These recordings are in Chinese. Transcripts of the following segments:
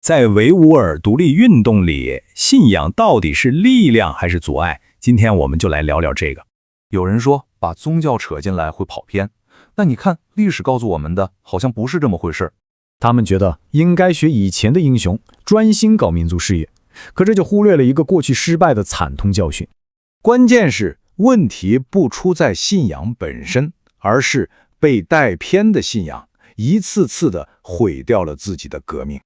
在维吾尔独立运动里，信仰到底是力量还是阻碍？今天我们就来聊聊这个。有人说把宗教扯进来会跑偏，但你看历史告诉我们的好像不是这么回事。他们觉得应该学以前的英雄，专心搞民族事业，可这就忽略了一个过去失败的惨痛教训。关键是问题不出在信仰本身，而是被带偏的信仰一次次地毁掉了自己的革命。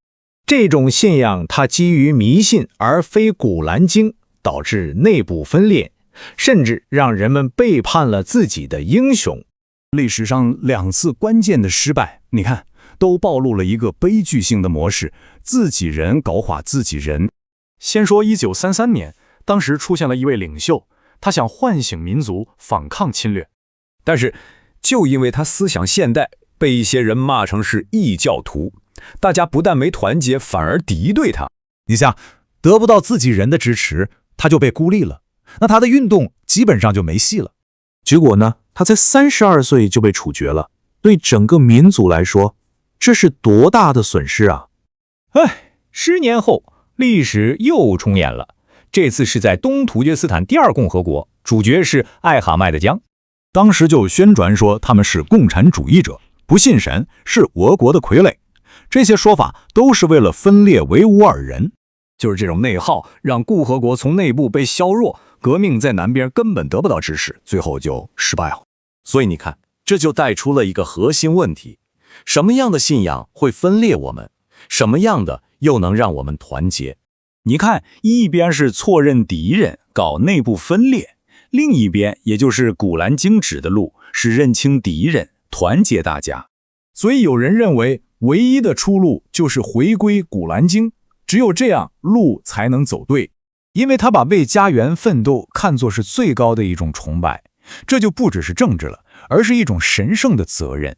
这种信仰它基于迷信而非古兰经，导致内部分裂，甚至让人们背叛了自己的英雄。历史上2次关键的失败，你看，都暴露了一个悲剧性的模式：自己人搞垮自己人。先说1933年，当时出现了一位领袖，他想唤醒民族，反抗侵略。但是，就因为他思想现代，被一些人骂成是异教徒，大家不但没团结，反而敌对他。你想，得不到自己人的支持，他就被孤立了，那他的运动基本上就没戏了。结果呢，他才32岁就被处决了。对整个民族来说，这是多大的损失啊！10年后，历史又重演了。这次是在东突厥斯坦第2共和国，主角是艾哈迈德江。当时就宣传说他们是共产主义者，不信神，是俄国的傀儡。这些说法都是为了分裂维吾尔人。就是这种内耗，让共和国从内部被削弱，革命在南边根本得不到支持，最后就失败了。所以你看，这就带出了一个核心问题：什么样的信仰会分裂我们？什么样的又能让我们团结？你看，一边是错认敌人，搞内部分裂；另一边，也就是古兰经指的路，是认清敌人，团结大家。所以有人认为，唯一的出路就是回归古兰经，只有这样，路才能走对。因为他把为家园奋斗看作是最高的一种崇拜，这就不只是政治了，而是一种神圣的责任。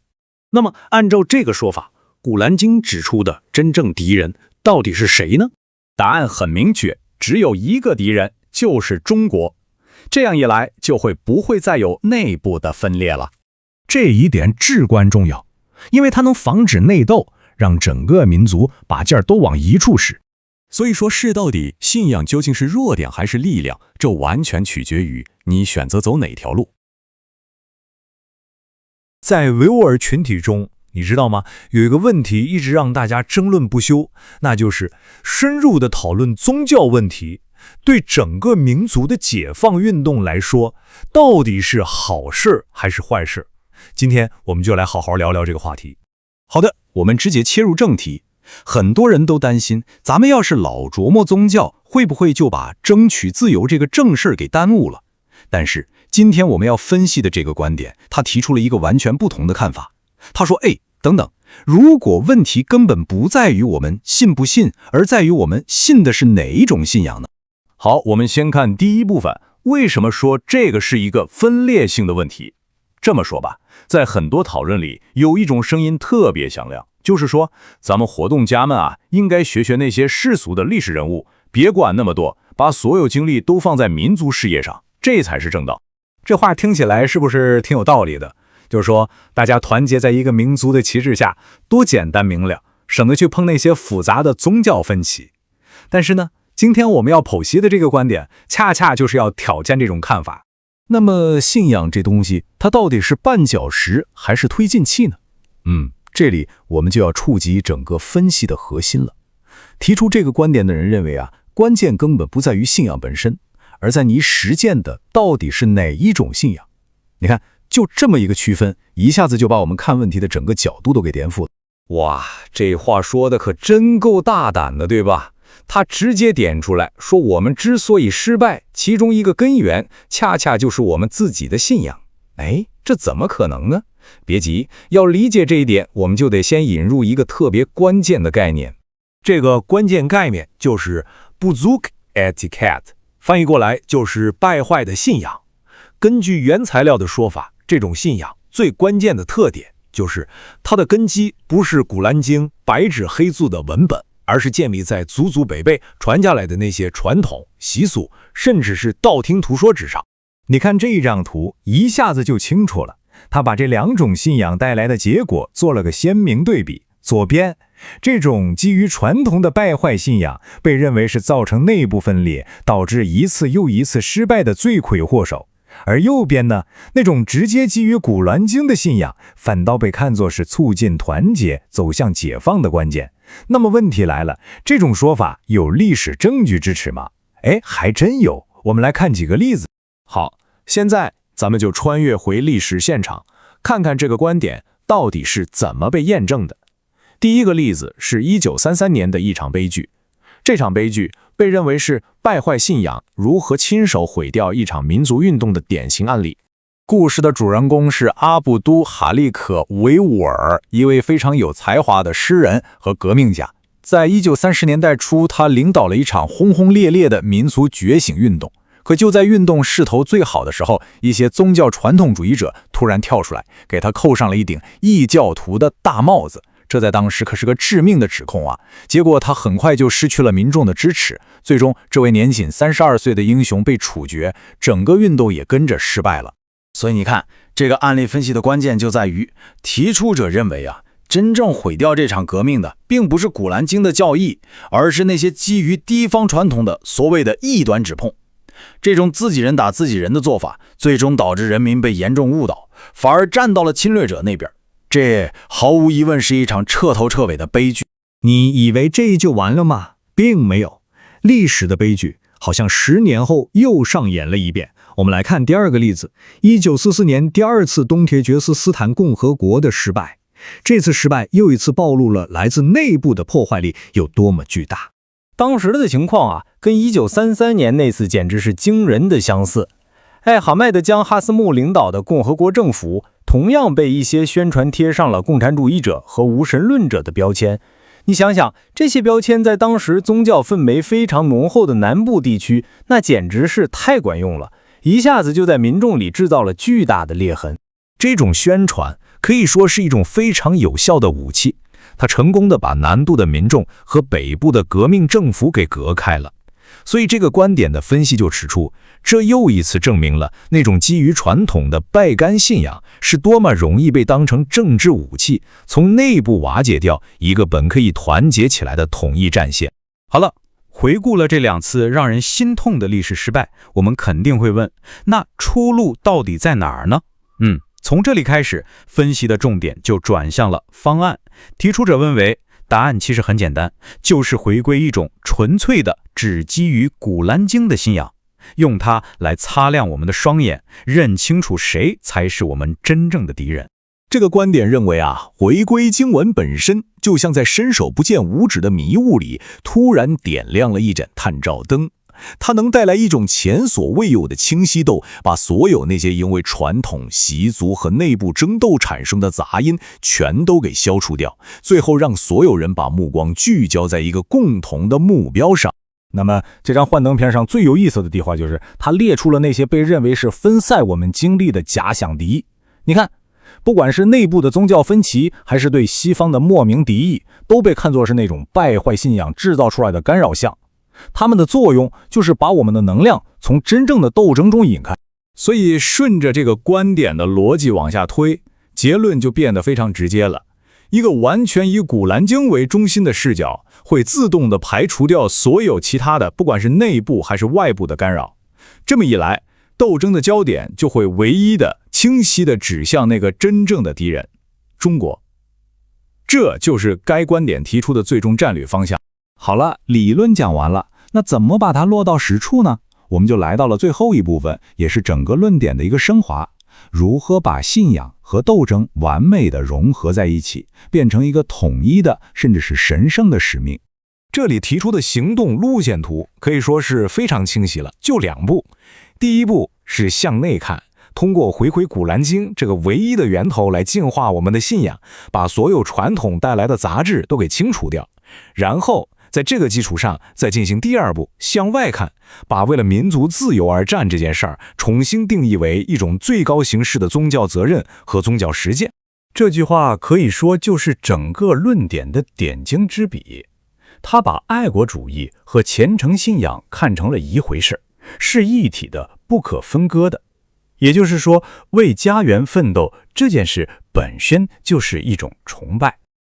那么，按照这个说法，古兰经指出的真正敌人到底是谁呢？答案很明确，只有一个敌人，就是中国。这样一来，就不会再有内部的分裂了。这一点至关重要，因为它能防止内斗，让整个民族把劲儿都往一处使。所以说，事到底，信仰究竟是弱点还是力量，这完全取决于你选择走哪条路。在维吾尔群体中，你知道吗？有一个问题一直让大家争论不休，那就是深入的讨论宗教问题，对整个民族的解放运动来说，到底是好事还是坏事？今天我们就来好好聊聊这个话题。好的，我们直接切入正题。很多人都担心，咱们要是老琢磨宗教，会不会就把争取自由这个正事给耽误了？但是今天我们要分析的这个观点，他提出了一个完全不同的看法。他说，等等，如果问题根本不在于我们信不信，而在于我们信的是哪一种信仰呢？好，我们先看第一部分，为什么说这个是一个分裂性的问题？这么说吧，在很多讨论里，有一种声音特别响亮，就是说，咱们活动家们啊，应该学那些世俗的历史人物，别管那么多，把所有精力都放在民族事业上，这才是正道。这话听起来是不是挺有道理的？就是说，大家团结在一个民族的旗帜下，多简单明了，省得去碰那些复杂的宗教分歧。但是呢，今天我们要剖析的这个观点，恰恰就是要挑战这种看法。那么信仰这东西，它到底是绊脚石还是推进器呢？这里我们就要触及整个分析的核心了。提出这个观点的人认为关键根本不在于信仰本身，而在你实践的到底是哪一种信仰。你看，就这么一个区分，一下子就把我们看问题的整个角度都给颠覆了。哇，这话说的可真够大胆的，对吧？他直接点出来说，我们之所以失败，其中一个根源恰恰就是我们自己的信仰。这怎么可能呢？别急，要理解这一点，我们就得先引入一个特别关键的概念。这个关键概念就是 buzuk etiket， 翻译过来就是败坏的信仰。根据原材料的说法，这种信仰最关键的特点就是它的根基不是古兰经白纸黑字的文本，而是建立在祖祖辈辈传下来的那些传统习俗，甚至是道听途说之上。你看这张图，一下子就清楚了。他把这2种信仰带来的结果做了个鲜明对比。左边这种基于传统的败坏信仰被认为是造成内部分裂，导致一次又一次失败的罪魁祸首。而右边呢，那种直接基于《古兰经》的信仰，反倒被看作是促进团结、走向解放的关键。那么问题来了，这种说法有历史证据支持吗？还真有。我们来看几个例子。好，现在咱们就穿越回历史现场，看看这个观点到底是怎么被验证的。第一个例子是1933年的一场悲剧，这场悲剧被认为是败坏信仰如何亲手毁掉一场民族运动的典型案例。故事的主人公是阿布都·哈利克·维吾尔，一位非常有才华的诗人和革命家。在1930年代初，他领导了一场轰轰烈烈的民族觉醒运动。可就在运动势头最好的时候，一些宗教传统主义者突然跳出来，给他扣上了一顶异教徒的大帽子。这在当时可是个致命的指控啊！结果他很快就失去了民众的支持，最终这位年仅32岁的英雄被处决，整个运动也跟着失败了。所以你看，这个案例分析的关键就在于，提出者认为真正毁掉这场革命的，并不是《古兰经》的教义，而是那些基于地方传统的所谓的异端指控。这种自己人打自己人的做法，最终导致人民被严重误导，反而站到了侵略者那边。这毫无疑问是一场彻头彻尾的悲剧。你以为这就完了吗？并没有，历史的悲剧好像10年后又上演了一遍。我们来看第二个例子，1944年第二次东铁厥斯坦共和国的失败。这次失败又一次暴露了来自内部的破坏力有多么巨大。当时的情况跟1933年那次简直是惊人的相似。哈迈德江哈斯木领导的共和国政府同样被一些宣传贴上了共产主义者和无神论者的标签。你想想，这些标签在当时宗教氛围非常浓厚的南部地区，那简直是太管用了，一下子就在民众里制造了巨大的裂痕。这种宣传可以说是一种非常有效的武器，它成功的把南部的民众和北部的革命政府给隔开了。所以这个观点的分析就指出，这又一次证明了那种基于传统的拜干信仰是多么容易被当成政治武器，从内部瓦解掉一个本可以团结起来的统一战线。好了，回顾了这2次让人心痛的历史失败，我们肯定会问，那出路到底在哪儿呢？从这里开始，分析的重点就转向了方案。提出者认为，答案其实很简单，就是回归一种纯粹的只基于《古兰经》的信仰，用它来擦亮我们的双眼，认清楚谁才是我们真正的敌人。这个观点认为回归经文本身就像在伸手不见五指的迷雾里突然点亮了一盏探照灯，它能带来一种前所未有的清晰度，把所有那些因为传统习俗和内部争斗产生的杂音全都给消除掉，最后让所有人把目光聚焦在一个共同的目标上。那么这张幻灯片上最有意思的地方就是它列出了那些被认为是分散我们精力的假想敌。你看，不管是内部的宗教分歧，还是对西方的莫名敌意，都被看作是那种败坏信仰制造出来的干扰项。他们的作用就是把我们的能量从真正的斗争中引开。所以顺着这个观点的逻辑往下推，结论就变得非常直接了。一个完全以《古兰经》为中心的视角，会自动地排除掉所有其他的，不管是内部还是外部的干扰。这么一来，斗争的焦点就会唯一的、清晰地指向那个真正的敌人——中国。这就是该观点提出的最终战略方向。好了，理论讲完了，那怎么把它落到实处呢？我们就来到了最后一部分，也是整个论点的一个升华。如何把信仰和斗争完美的融合在一起，变成一个统一的，甚至是神圣的使命。这里提出的行动路线图可以说是非常清晰了，就2步。第一步是向内看，通过回归古兰经这个唯一的源头来净化我们的信仰，把所有传统带来的杂质都给清除掉。然后在这个基础上再进行第2步，向外看，把为了民族自由而战这件事儿重新定义为一种最高形式的宗教责任和宗教实践。这句话可以说就是整个论点的点睛之笔。他把爱国主义和虔诚信仰看成了一回事，是一体的、不可分割的。也就是说，为家园奋斗这件事本身就是一种崇拜。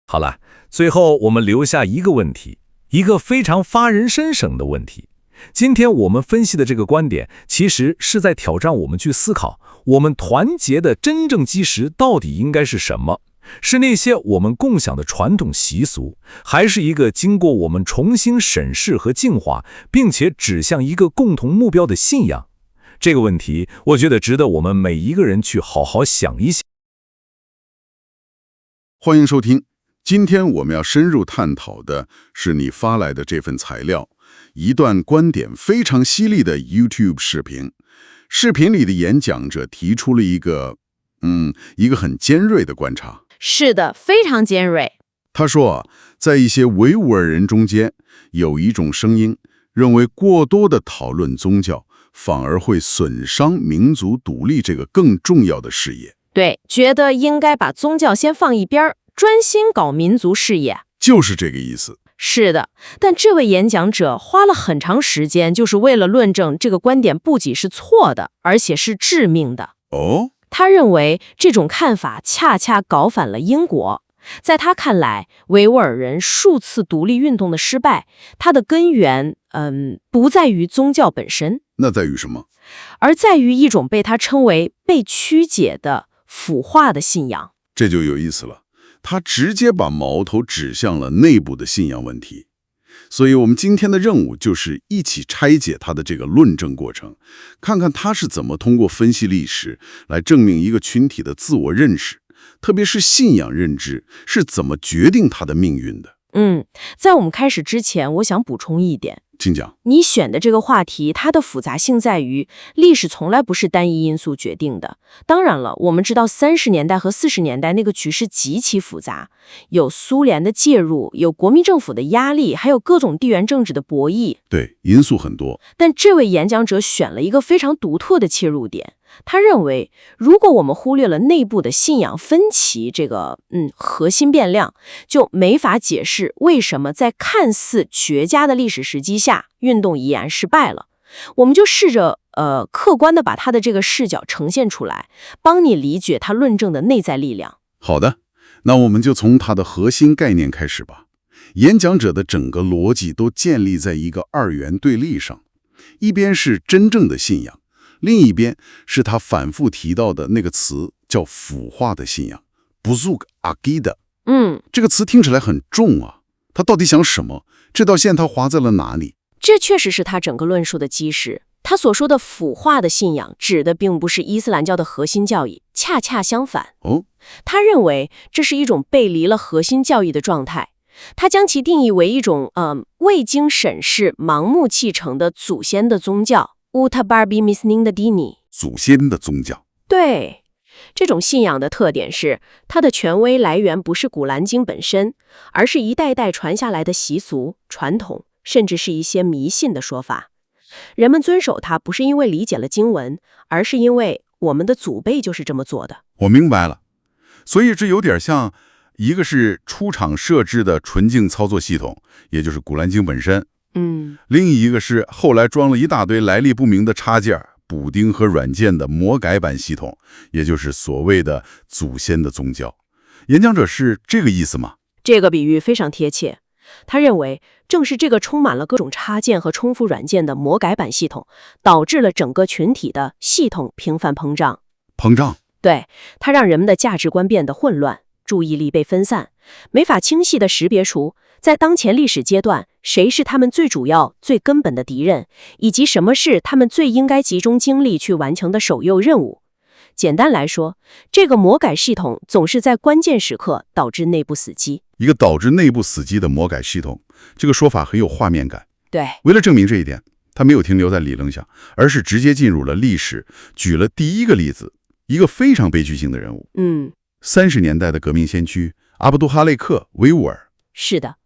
好了，最后我们留下一个问题，一个非常发人深省的问题。今天我们分析的这个观点，其实是在挑战我们去思考，我们团结的真正基石到底应该是什么？是那些我们共享的传统习俗，还是一个经过我们重新审视和净化，并且指向一个共同目标的信仰？这个问题，我觉得值得我们每一个人去好好想一想。欢迎收听，今天我们要深入探讨的是你发来的这份材料，一段观点非常犀利的 YouTube 视频。视频里的演讲者提出了一个很尖锐的观察。是的，非常尖锐。他说在一些维吾尔人中间，有一种声音认为过多的讨论宗教，反而会损伤民族独立这个更重要的事业。对，觉得应该把宗教先放一边，专心搞民族事业。就是这个意思。是的，但这位演讲者花了很长时间，就是为了论证这个观点不仅是错的，而且是致命的。哦，他认为这种看法恰恰搞反了因果。在他看来，维吾尔人数次独立运动的失败，它的根源不在于宗教本身，那在于什么？而在于一种被他称为被曲解的腐化的信仰。这就有意思了，他直接把矛头指向了内部的信仰问题。所以我们今天的任务就是一起拆解他的这个论证过程，看看他是怎么通过分析历史来证明一个群体的自我认识，特别是信仰认知是怎么决定他的命运的。在我们开始之前，我想补充一点。请讲。你选的这个话题，它的复杂性在于，历史从来不是单一因素决定的。当然了，我们知道30年代和40年代那个局势极其复杂，有苏联的介入，有国民政府的压力，还有各种地缘政治的博弈。对，因素很多。但这位演讲者选了一个非常独特的切入点。他认为，如果我们忽略了内部的信仰分歧这个核心变量，就没法解释为什么在看似绝佳的历史时机下，运动依然失败了。我们就试着客观地把他的这个视角呈现出来，帮你理解他论证的内在力量。好的，那我们就从他的核心概念开始吧。演讲者的整个逻辑都建立在一个二元对立上，一边是真正的信仰，另一边是他反复提到的那个词，叫腐化的信仰 Buzuk Aqida。这个词听起来很重啊，他到底想什么？这道线他划在了哪里？这确实是他整个论述的基石。他所说的腐化的信仰，指的并不是伊斯兰教的核心教义，恰恰相反。他认为这是一种背离了核心教义的状态。他将其定义为一种未经审视、盲目继承的祖先的宗教 Utabarbi Misning 的 Dini， 祖先的宗教。对，这种信仰的特点是，它的权威来源不是古兰经本身，而是一代代传下来的习俗、传统，甚至是一些迷信的说法。人们遵守它不是因为理解了经文，而是因为我们的祖辈就是这么做的。我明白了，所以这有点像一个是出厂设置的纯净操作系统，也就是古兰经本身，另一个是后来装了一大堆来历不明的插件、补丁和软件的魔改版系统，也就是所谓的祖先的宗教。演讲者是这个意思吗？这个比喻非常贴切。他认为，正是这个充满了各种插件和重复软件的魔改版系统，导致了整个群体的系统频繁膨胀。对，它让人们的价值观变得混乱，注意力被分散，没法清晰地识别出在当前历史阶段谁是他们最主要、最根本的敌人，以及什么是他们最应该集中精力去完成的首要任务。简单来说，这个魔改系统总是在关键时刻导致内部死机。一个导致内部死机的魔改系统，这个说法很有画面感。对，为了证明这一点，他没有停留在理论上，而是直接进入了历史，举了第一个例子，一个非常悲剧性的人物。30年代的革命先驱阿卜杜哈内克·维吾尔。是的，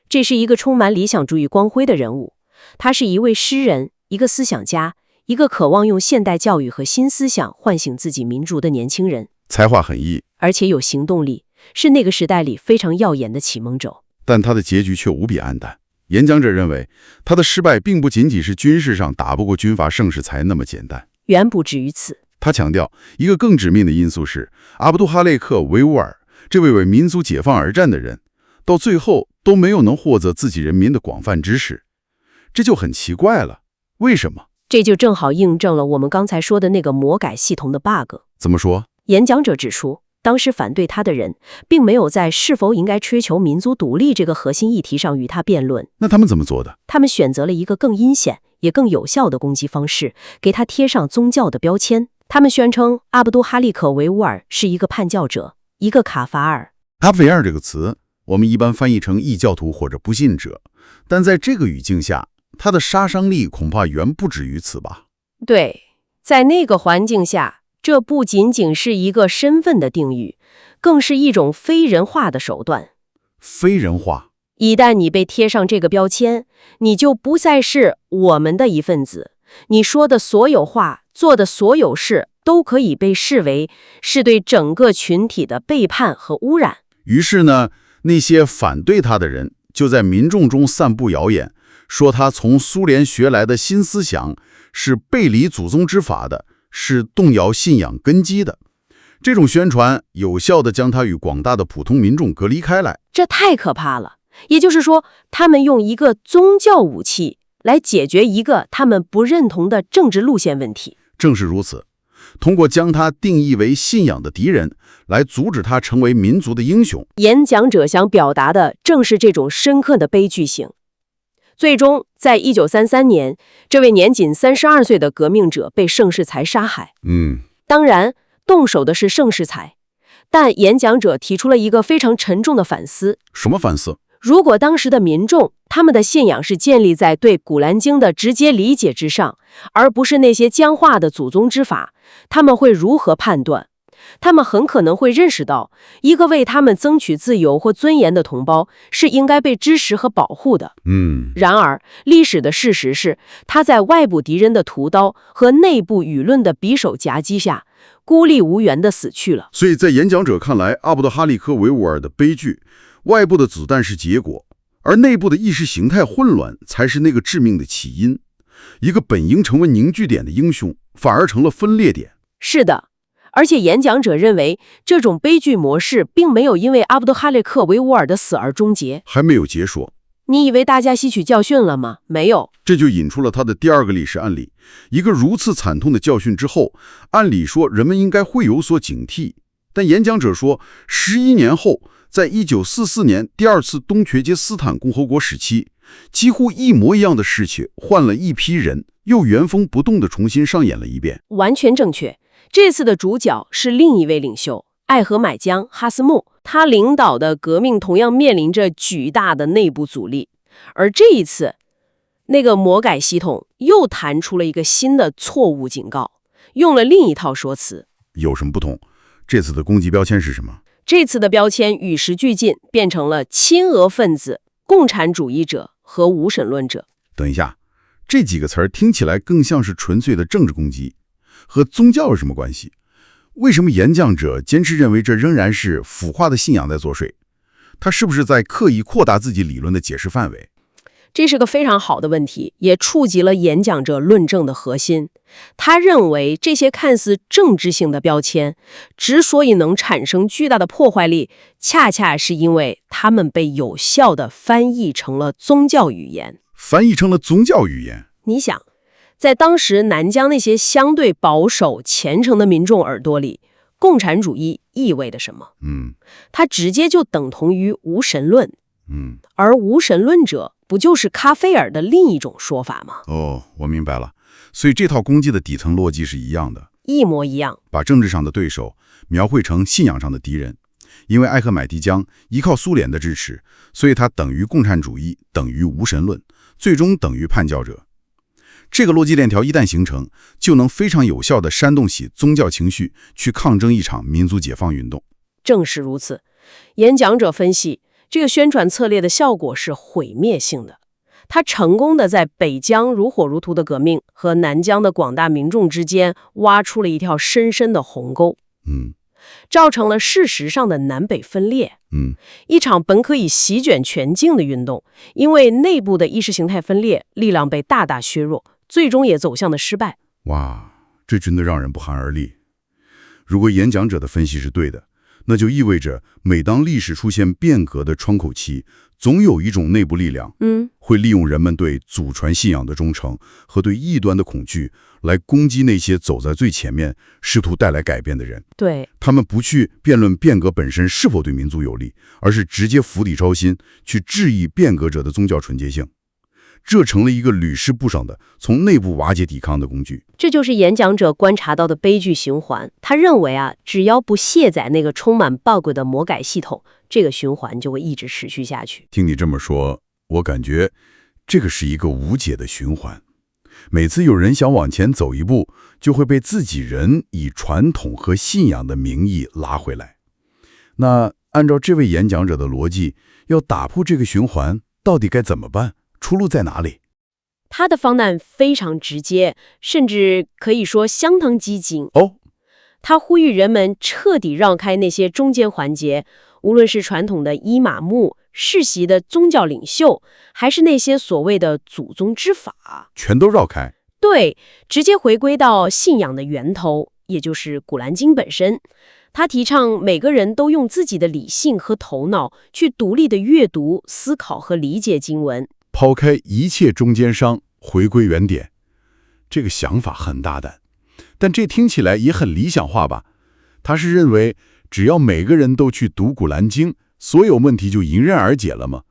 这是一个充满理想主义光辉的人物。他是一位诗人，一个思想家，一个渴望用现代教育和新思想唤醒自己民族的年轻人。才华横溢，而且有行动力，是那个时代里非常耀眼的启蒙者。但他的结局却无比黯淡。演讲者认为，他的失败并不仅仅是军事上打不过军阀盛世才那么简单，远不止于此。他强调，一个更致命的因素是，阿卜杜哈内克·维吾尔这位为民族解放而战的人，到最后都没有能获得自己人民的广泛支持，这就很奇怪了。为什么？这就正好印证了我们刚才说的那个魔改系统的 bug。怎么说？演讲者指出，当时反对他的人并没有在是否应该追求民族独立这个核心议题上与他辩论。那他们怎么做的？他们选择了一个更阴险也更有效的攻击方式，给他贴上宗教的标签。他们宣称阿卜杜哈利可维吾尔是一个叛教者，一个卡法尔。卡法尔这个词，我们一般翻译成异教徒或者不信者，但在这个语境下，它的杀伤力恐怕远不止于此吧？对，在那个环境下，这不仅仅是一个身份的定语，更是一种非人化的手段。非人化？一旦你被贴上这个标签，你就不再是我们的一份子，你说的所有话，做的所有事，都可以被视为是对整个群体的背叛和污染。于是呢，那些反对他的人就在民众中散布谣言，说他从苏联学来的新思想是背离祖宗之法的，是动摇信仰根基的。这种宣传有效地将他与广大的普通民众隔离开来。这太可怕了。也就是说，他们用一个宗教武器来解决一个他们不认同的政治路线问题。正是如此，通过将他定义为信仰的敌人，来阻止他成为民族的英雄。演讲者想表达的正是这种深刻的悲剧性。最终，在1933年，这位年仅32岁的革命者被盛世才杀害。当然，动手的是盛世才，但演讲者提出了一个非常沉重的反思。什么反思？如果当时的民众，他们的信仰是建立在对《古兰经》的直接理解之上，而不是那些僵化的祖宗之法，他们会如何判断？他们很可能会认识到，一个为他们争取自由或尊严的同胞是应该被支持和保护的。然而，历史的事实是，他在外部敌人的屠刀和内部舆论的匕首夹击下，孤立无援地死去了。所以在演讲者看来，阿卜杜哈利科维吾尔的悲剧，外部的子弹是结果，而内部的意识形态混乱才是那个致命的起因。一个本应成为凝聚点的英雄，反而成了分裂点。是的。而且演讲者认为，这种悲剧模式并没有因为阿卜杜哈利克维吾尔的死而终结，还没有结束。你以为大家吸取教训了吗？没有。这就引出了他的第二个历史案例。一个如此惨痛的教训之后，按理说人们应该会有所警惕，但演讲者说，11年后，在1944年第二次东厥杰斯坦共和国时期，几乎一模一样的事情换了一批人，又原封不动地重新上演了一遍。完全正确。这次的主角是另一位领袖艾合买江哈斯木，他领导的革命同样面临着巨大的内部阻力。而这一次，那个魔改系统又弹出了一个新的错误警告，用了另一套说辞。有什么不同？这次的攻击标签是什么？这次的标签与时俱进，变成了亲俄分子、共产主义者和无神论者。等一下，这几个词儿听起来更像是纯粹的政治攻击。和宗教有什么关系？为什么演讲者坚持认为这仍然是腐化的信仰在作祟？他是不是在刻意扩大自己理论的解释范围？这是个非常好的问题，也触及了演讲者论证的核心。他认为这些看似政治性的标签之所以能产生巨大的破坏力，恰恰是因为他们被有效地翻译成了宗教语言。翻译成了宗教语言？你想，在当时南疆那些相对保守虔诚的民众耳朵里，共产主义意味着什么？它直接就等同于无神论。而无神论者不就是卡菲尔的另一种说法吗？哦，我明白了。所以这套攻击的底层逻辑是一样的，一模一样。把政治上的对手描绘成信仰上的敌人。因为艾合买迪江依靠苏联的支持，所以他等于共产主义，等于无神论，最终等于叛教者。这个逻辑链条一旦形成，就能非常有效地煽动起宗教情绪，去抗争一场民族解放运动。正是如此，演讲者分析，这个宣传策略的效果是毁灭性的。他成功地在北疆如火如荼的革命和南疆的广大民众之间挖出了一条深深的鸿沟，造成了事实上的南北分裂。一场本可以席卷全境的运动，因为内部的意识形态分裂，力量被大大削弱，最终也走向了失败。哇，这真的让人不寒而栗。如果演讲者的分析是对的，那就意味着每当历史出现变革的窗口期，总有一种内部力量，会利用人们对祖传信仰的忠诚和对异端的恐惧，来攻击那些走在最前面、试图带来改变的人。对，他们不去辩论变革本身是否对民族有利，而是直接釜底抽薪，去质疑变革者的宗教纯洁性。这成了一个屡试不爽的从内部瓦解抵抗的工具。这就是演讲者观察到的悲剧循环。他认为只要不卸载那个充满 bug 的魔改系统，这个循环就会一直持续下去。听你这么说，我感觉这个是一个无解的循环。每次有人想往前走一步，就会被自己人以传统和信仰的名义拉回来。那按照这位演讲者的逻辑，要打破这个循环，到底该怎么办？出路在哪里？他的方案非常直接，甚至可以说相当激进。他呼吁人们彻底让开那些中间环节，无论是传统的伊玛目、世袭的宗教领袖，还是那些所谓的祖宗之法，全都绕开。对，直接回归到信仰的源头，也就是《古兰经》本身。他提倡每个人都用自己的理性和头脑去独立的阅读、思考和理解经文，抛开一切中间商，回归原点。这个想法很大胆，但这听起来也很理想化吧？他是认为只要每个人都去读《古兰经》，所有问题就迎刃而解了吗？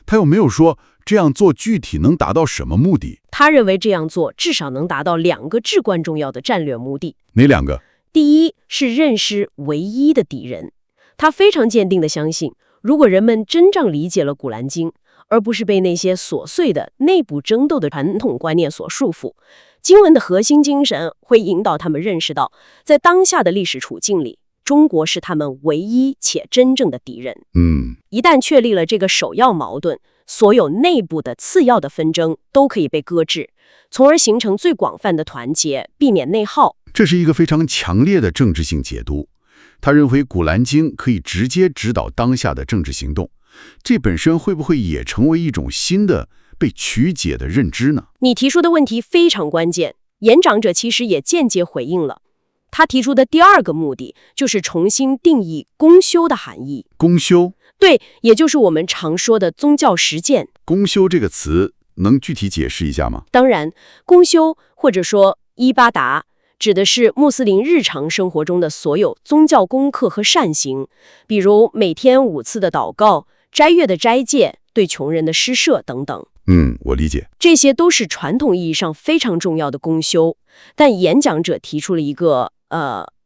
他又没有说这样做具体能达到什么目的。他认为这样做至少能达到2个至关重要的战略目的。哪2个？第一是认识唯一的敌人。他非常坚定地相信，如果人们真正理解了《古兰经》，而不是被那些琐碎的内部争斗的传统观念所束缚，经文的核心精神会引导他们认识到，在当下的历史处境里，中国是他们唯一且真正的敌人。一旦确立了这个首要矛盾，所有内部的次要的纷争都可以被搁置，从而形成最广泛的团结，避免内耗。这是一个非常强烈的政治性解读。他认为《古兰经》可以直接指导当下的政治行动，这本身会不会也成为一种新的被曲解的认知呢？你提出的问题非常关键，演讲者其实也间接回应了。他提出的第2个目的就是重新定义公修的含义。公修？对，也就是我们常说的宗教实践。公修这个词能具体解释一下吗？当然，公修或者说伊巴达指的是穆斯林日常生活中的所有宗教功课和善行，比如每天5次的祷告、斋月的斋戒、对穷人的施舍等等。我理解。这些都是传统意义上非常重要的公修，但演讲者提出了一个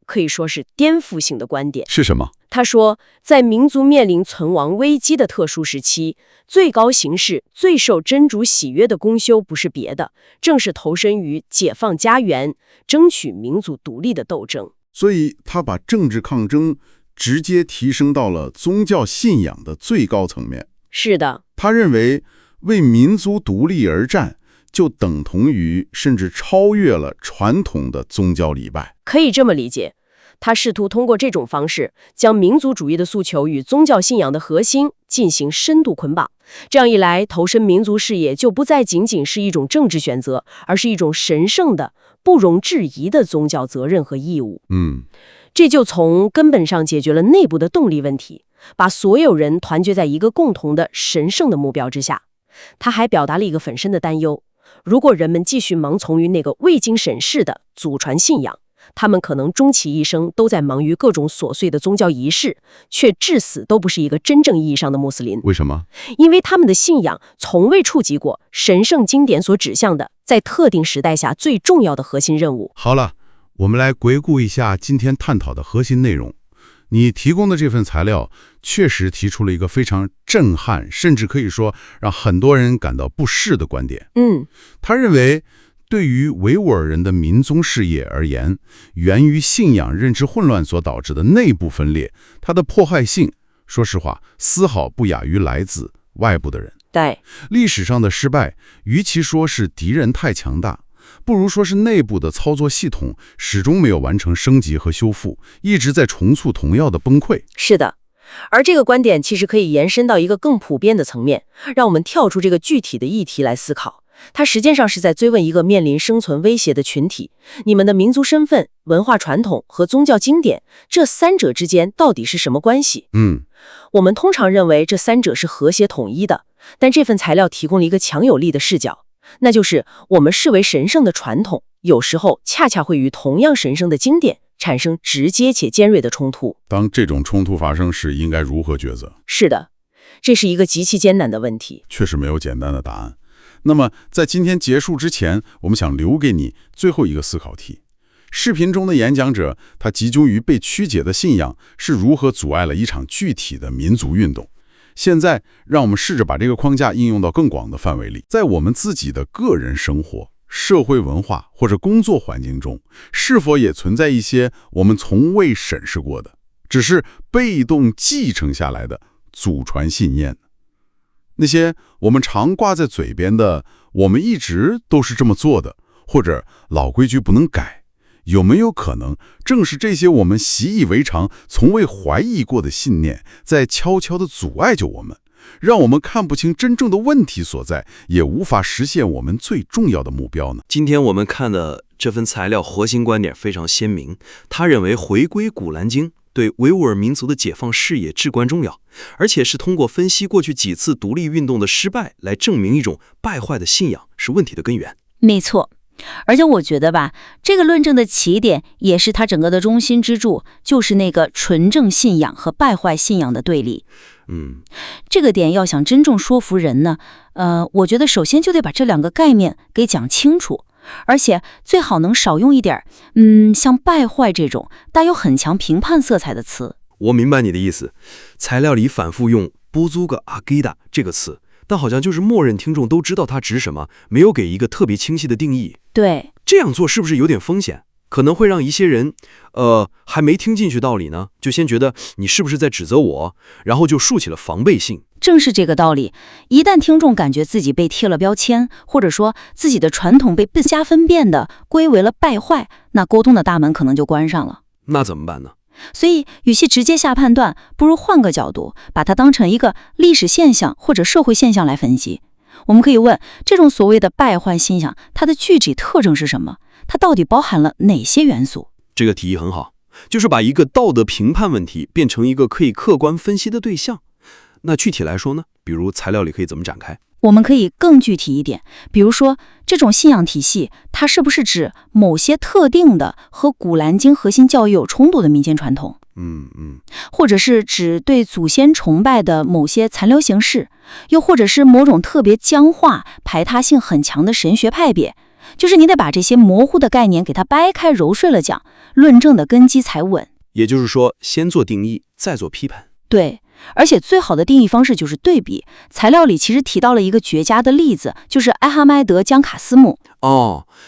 可以说是颠覆性的观点。是什么？他说，在民族面临存亡危机的特殊时期，最高形式、最受真主喜悦的公修不是别的，正是投身于解放家园、争取民族独立的斗争。所以他把政治抗争直接提升到了宗教信仰的最高层面。是的，他认为为民族独立而战，就等同于甚至超越了传统的宗教礼拜。可以这么理解。他试图通过这种方式，将民族主义的诉求与宗教信仰的核心进行深度捆绑。这样一来，投身民族事业就不再仅仅是一种政治选择，而是一种神圣的、不容置疑的宗教责任和义务。这就从根本上解决了内部的动力问题，把所有人团结在一个共同的神圣的目标之下。他还表达了一个很深的担忧：如果人们继续盲从于那个未经审视的祖传信仰，他们可能终其一生都在忙于各种琐碎的宗教仪式，却至死都不是一个真正意义上的穆斯林。为什么？因为他们的信仰从未触及过神圣经典所指向的在特定时代下最重要的核心任务。好了，我们来回顾一下今天探讨的核心内容。你提供的这份材料确实提出了一个非常震撼，甚至可以说让很多人感到不适的观点。他认为对于维吾尔人的民宗事业而言，源于信仰认知混乱所导致的内部分裂，它的迫害性，说实话，丝毫不亚于来自外部的人。对，历史上的失败，与其说是敌人太强大，不如说是内部的操作系统始终没有完成升级和修复，一直在重塑同样的崩溃。是的。而这个观点其实可以延伸到一个更普遍的层面，让我们跳出这个具体的议题来思考，它实际上是在追问一个面临生存威胁的群体：你们的民族身份、文化传统和宗教经典，这三者之间到底是什么关系？我们通常认为这三者是和谐统一的，但这份材料提供了一个强有力的视角，那就是我们视为神圣的传统，有时候恰恰会与同样神圣的经典产生直接且尖锐的冲突。当这种冲突发生时，应该如何抉择？是的，这是一个极其艰难的问题，确实没有简单的答案。那么在今天结束之前，我们想留给你最后一个思考题。视频中的演讲者，他集中于被曲解的信仰是如何阻碍了一场具体的民族运动。现在让我们试着把这个框架应用到更广的范围里，在我们自己的个人生活、社会文化或者工作环境中，是否也存在一些我们从未审视过的，只是被动继承下来的祖传信念？那些我们常挂在嘴边的我们一直都是这么做的，或者老规矩不能改，有没有可能正是这些我们习以为常、从未怀疑过的信念，在悄悄地阻碍着我们，让我们看不清真正的问题所在，也无法实现我们最重要的目标呢？今天我们看的这份材料核心观点非常鲜明，他认为回归古兰经对维吾尔民族的解放视野至关重要，而且是通过分析过去几次独立运动的失败来证明一种败坏的信仰是问题的根源。没错，而且我觉得吧，这个论证的起点也是它整个的中心支柱，就是那个纯正信仰和败坏信仰的对立。这个点要想真正说服人呢，我觉得首先就得把这两个概念给讲清楚。而且最好能少用一点像败坏这种带有很强评判色彩的词。我明白你的意思，材料里反复用 buzug aqida 这个词，但好像就是默认听众都知道它指什么，没有给一个特别清晰的定义。对，这样做是不是有点风险？可能会让一些人还没听进去道理呢，就先觉得你是不是在指责我，然后就竖起了防备性。正是这个道理，一旦听众感觉自己被贴了标签，或者说自己的传统被不加分辨的归为了败坏，那沟通的大门可能就关上了。那怎么办呢？所以与其直接下判断，不如换个角度，把它当成一个历史现象或者社会现象来分析。我们可以问，这种所谓的败坏信仰，它的具体特征是什么？它到底包含了哪些元素？这个提议很好，就是把一个道德评判问题变成一个可以客观分析的对象。那具体来说呢？比如材料里可以怎么展开？我们可以更具体一点，比如说这种信仰体系，它是不是指某些特定的和古兰经核心教义有冲突的民间传统？或者是指对祖先崇拜的某些残留形式，又或者是某种特别僵化、排他性很强的神学派别。就是你得把这些模糊的概念给它掰开揉碎了讲，论证的根基才稳。也就是说，先做定义，再做批判。对，而且最好的定义方式就是对比。材料里其实提到了一个绝佳的例子，就是艾哈迈德·江卡斯姆。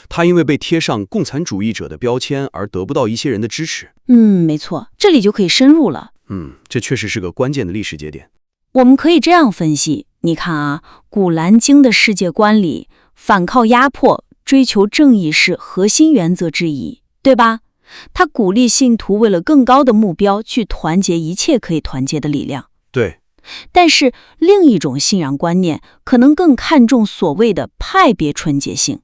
他因为被贴上共产主义者的标签而得不到一些人的支持。没错，这里就可以深入了。这确实是个关键的历史节点。我们可以这样分析，你看啊，古兰经的世界观里，反抗压迫、追求正义是核心原则之一，对吧？他鼓励信徒为了更高的目标去团结一切可以团结的力量。对。但是另一种信仰观念可能更看重所谓的派别纯洁性，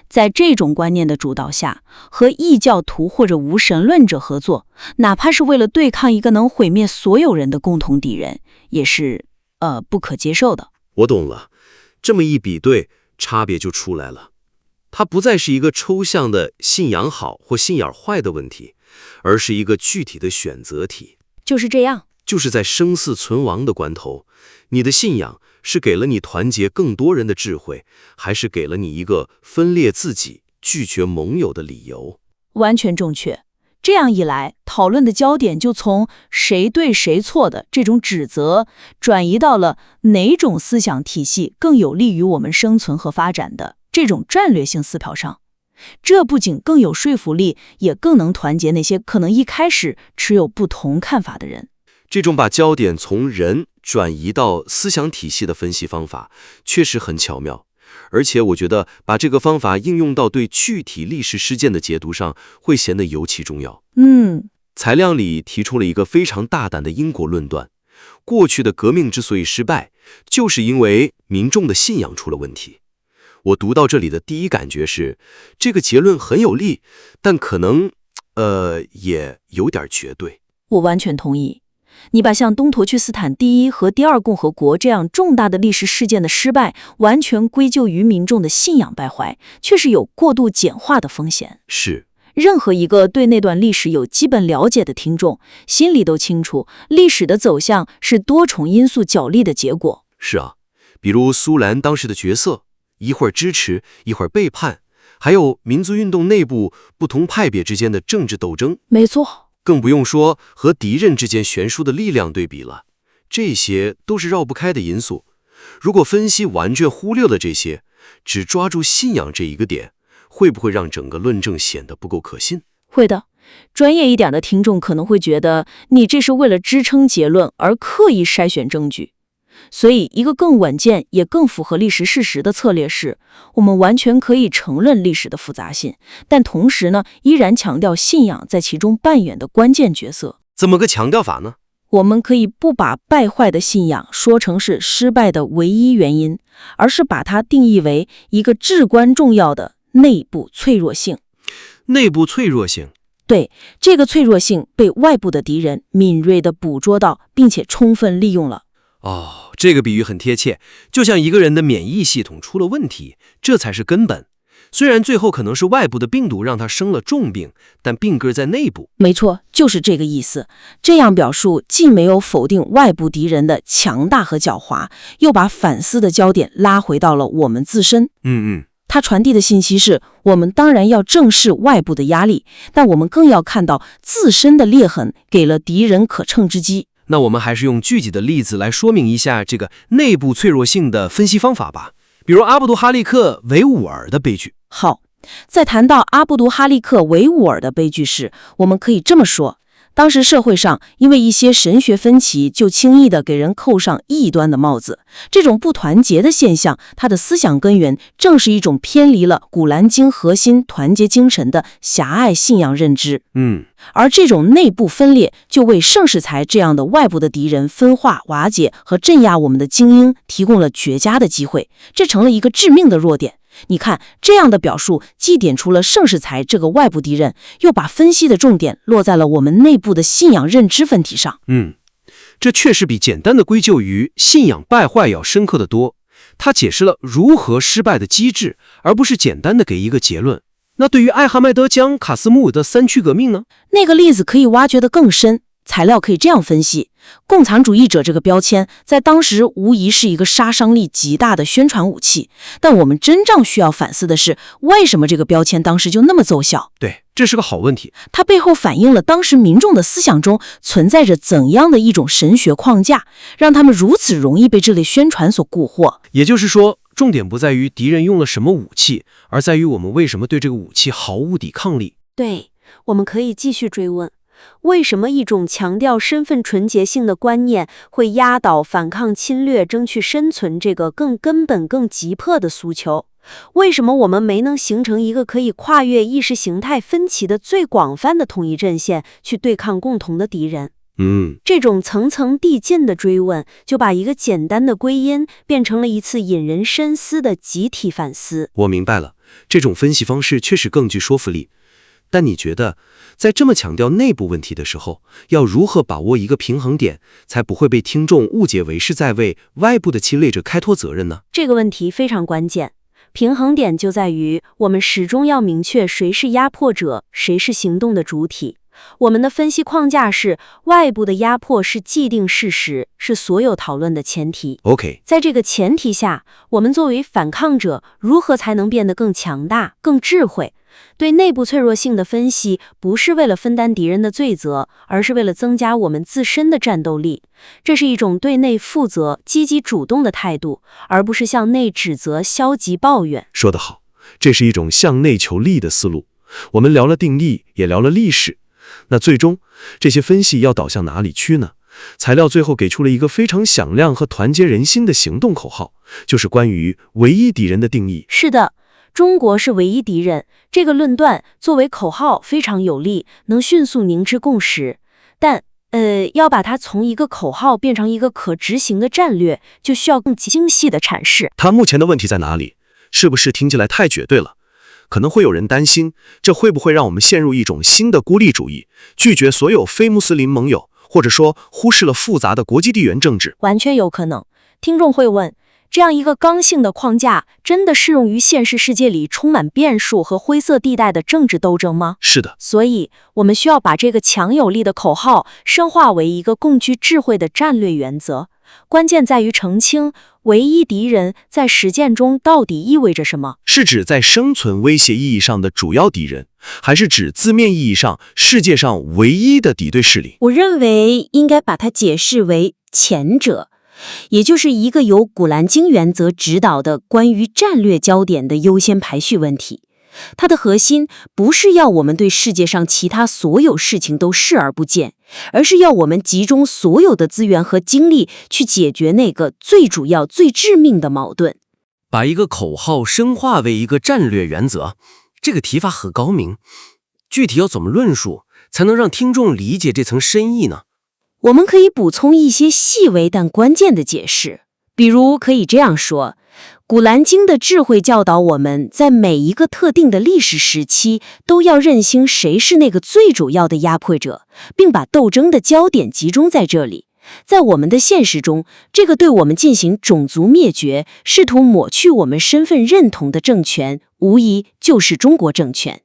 在这种观念的主导下，和异教徒或者无神论者合作，哪怕是为了对抗一个能毁灭所有人的共同敌人，也是不可接受的。我懂了，这么一比对，差别就出来了。它不再是一个抽象的信仰好或信仰坏的问题，而是一个具体的选择题。就是这样，就是在生死存亡的关头，你的信仰是给了你团结更多人的智慧，还是给了你一个分裂自己、拒绝盟友的理由？完全正确。这样一来，讨论的焦点就从谁对谁错的这种指责，转移到了哪种思想体系更有利于我们生存和发展的这种战略性思考上。这不仅更有说服力，也更能团结那些可能一开始持有不同看法的人。这种把焦点从人转移到思想体系的分析方法确实很巧妙，而且我觉得把这个方法应用到对具体历史事件的解读上会显得尤其重要。材料里提出了一个非常大胆的因果论断，过去的革命之所以失败，就是因为民众的信仰出了问题。我读到这里的第一感觉是，这个结论很有力，但可能，也有点绝对。我完全同意。你把像东陀去斯坦第一和第二共和国这样重大的历史事件的失败，完全归咎于民众的信仰败坏，确实有过度简化的风险。是。任何一个对那段历史有基本了解的听众，心里都清楚，历史的走向是多重因素角力的结果。是啊，比如苏兰当时的角色，一会儿支持，一会儿背叛，还有民族运动内部不同派别之间的政治斗争。没错。更不用说和敌人之间悬殊的力量对比了，这些都是绕不开的因素。如果分析完全忽略了这些，只抓住信仰这一个点，会不会让整个论证显得不够可信？会的。专业一点的听众可能会觉得，你这是为了支撑结论而刻意筛选证据。所以，一个更稳健也更符合历史事实的策略是，我们完全可以承认历史的复杂性，但同时呢，依然强调信仰在其中扮演的关键角色。怎么个强调法呢？我们可以不把败坏的信仰说成是失败的唯一原因，而是把它定义为一个至关重要的内部脆弱性。内部脆弱性。对，这个脆弱性被外部的敌人敏锐地捕捉到，并且充分利用了。哦，这个比喻很贴切，就像一个人的免疫系统出了问题，这才是根本。虽然最后可能是外部的病毒让他生了重病，但病根在内部。没错，就是这个意思。这样表述既没有否定外部敌人的强大和狡猾，又把反思的焦点拉回到了我们自身。它传递的信息是，我们当然要正视外部的压力，但我们更要看到自身的裂痕给了敌人可乘之机。那我们还是用具体的例子来说明一下这个内部脆弱性的分析方法吧。比如阿布杜哈利克维吾尔的悲剧。好，在谈到阿布杜哈利克维吾尔的悲剧时，我们可以这么说：当时社会上因为一些神学分歧，就轻易地给人扣上异端的帽子。这种不团结的现象，它的思想根源正是一种偏离了古兰经核心团结精神的狭隘信仰认知。而这种内部分裂，就为盛世才这样的外部的敌人分化、瓦解和镇压我们的精英提供了绝佳的机会，这成了一个致命的弱点。你看，这样的表述既点出了盛世才这个外部敌人，又把分析的重点落在了我们内部的信仰认知问题上。这确实比简单的归咎于信仰败坏要深刻得多。它解释了如何失败的机制，而不是简单的给一个结论。那对于艾哈迈德江卡斯穆的三区革命呢？那个例子可以挖掘得更深。材料可以这样分析，共产主义者这个标签在当时无疑是一个杀伤力极大的宣传武器，但我们真正需要反思的是，为什么这个标签当时就那么奏效？对，这是个好问题。它背后反映了当时民众的思想中存在着怎样的一种神学框架，让他们如此容易被这类宣传所蛊惑。也就是说，重点不在于敌人用了什么武器，而在于我们为什么对这个武器毫无抵抗力。对，我们可以继续追问，为什么一种强调身份纯洁性的观念会压倒反抗侵略、争取生存这个更根本、更急迫的诉求？为什么我们没能形成一个可以跨越意识形态分歧的最广泛的统一阵线，去对抗共同的敌人？这种层层递进的追问，就把一个简单的归因变成了一次引人深思的集体反思。我明白了，这种分析方式确实更具说服力。但你觉得，在这么强调内部问题的时候，要如何把握一个平衡点，才不会被听众误解为是在为外部的侵略者开脱责任呢？这个问题非常关键。平衡点就在于，我们始终要明确谁是压迫者，谁是行动的主体。我们的分析框架是，外部的压迫是既定事实，是所有讨论的前提。OK， 在这个前提下，我们作为反抗者，如何才能变得更强大、更智慧？对内部脆弱性的分析，不是为了分担敌人的罪责，而是为了增加我们自身的战斗力。这是一种对内负责、积极主动的态度，而不是向内指责、消极抱怨。说得好，这是一种向内求利的思路。我们聊了定义，也聊了历史。那最终，这些分析要导向哪里去呢？材料最后给出了一个非常响亮和团结人心的行动口号，就是关于唯一敌人的定义。是的，中国是唯一敌人，这个论断作为口号非常有力，能迅速凝聚共识。但要把它从一个口号变成一个可执行的战略，就需要更精细的阐释。它目前的问题在哪里？是不是听起来太绝对了？可能会有人担心，这会不会让我们陷入一种新的孤立主义，拒绝所有非穆斯林盟友，或者说忽视了复杂的国际地缘政治？完全有可能。听众会问，这样一个刚性的框架，真的适用于现实世界里充满变数和灰色地带的政治斗争吗？是的，所以我们需要把这个强有力的口号深化为一个共具智慧的战略原则。关键在于澄清唯一敌人在实践中到底意味着什么？是指在生存威胁意义上的主要敌人，还是指字面意义上世界上唯一的敌对势力？我认为应该把它解释为前者，也就是一个由古兰经原则指导的关于战略焦点的优先排序问题。它的核心不是要我们对世界上其他所有事情都视而不见，而是要我们集中所有的资源和精力去解决那个最主要、最致命的矛盾。把一个口号深化为一个战略原则，这个提法很高明。具体要怎么论述，才能让听众理解这层深意呢？我们可以补充一些细微但关键的解释，比如可以这样说：古兰经的智慧教导我们，在每一个特定的历史时期，都要认清谁是那个最主要的压迫者，并把斗争的焦点集中在这里。在我们的现实中，这个对我们进行种族灭绝、试图抹去我们身份认同的政权，无疑就是中国政权。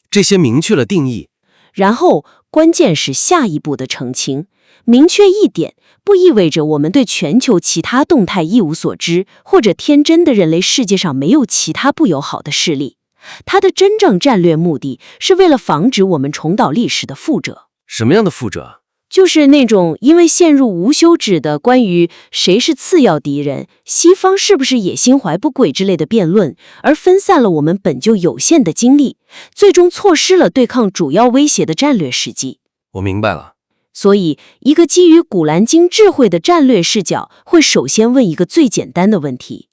这些明确了定义。然后，关键是下一步的澄清。明确一点，不意味着我们对全球其他动态一无所知，或者天真的认为世界上没有其他不友好的势力。它的真正战略目的是为了防止我们重蹈历史的覆辙。什么样的覆辙？就是那种因为陷入无休止的关于谁是次要敌人、西方是不是野心怀不轨之类的辩论，而分散了我们本就有限的精力，最终错失了对抗主要威胁的战略时机。我明白了。所以，一个基于古兰经智慧的战略视角，会首先问一个最简单的问题：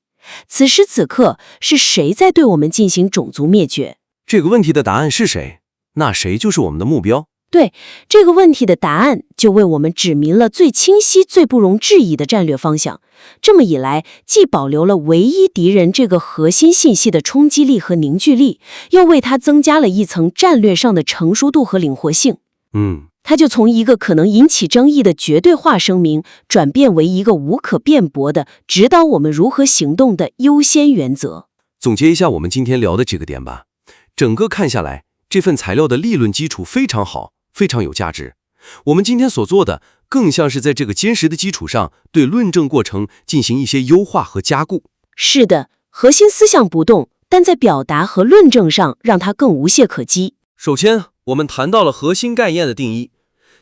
此时此刻，是谁在对我们进行种族灭绝？这个问题的答案是谁？那谁就是我们的目标。对，这个问题的答案就为我们指明了最清晰、最不容置疑的战略方向。这么一来，既保留了唯一敌人这个核心信息的冲击力和凝聚力，又为它增加了一层战略上的成熟度和灵活性。它就从一个可能引起争议的绝对化声明，转变为一个无可辩驳的指导我们如何行动的优先原则。总结一下我们今天聊的几个点吧。整个看下来，这份材料的理论基础非常好，非常有价值。我们今天所做的，更像是在这个坚实的基础上，对论证过程进行一些优化和加固。是的，核心思想不动，但在表达和论证上让它更无懈可击。首先，我们谈到了核心概念的定义，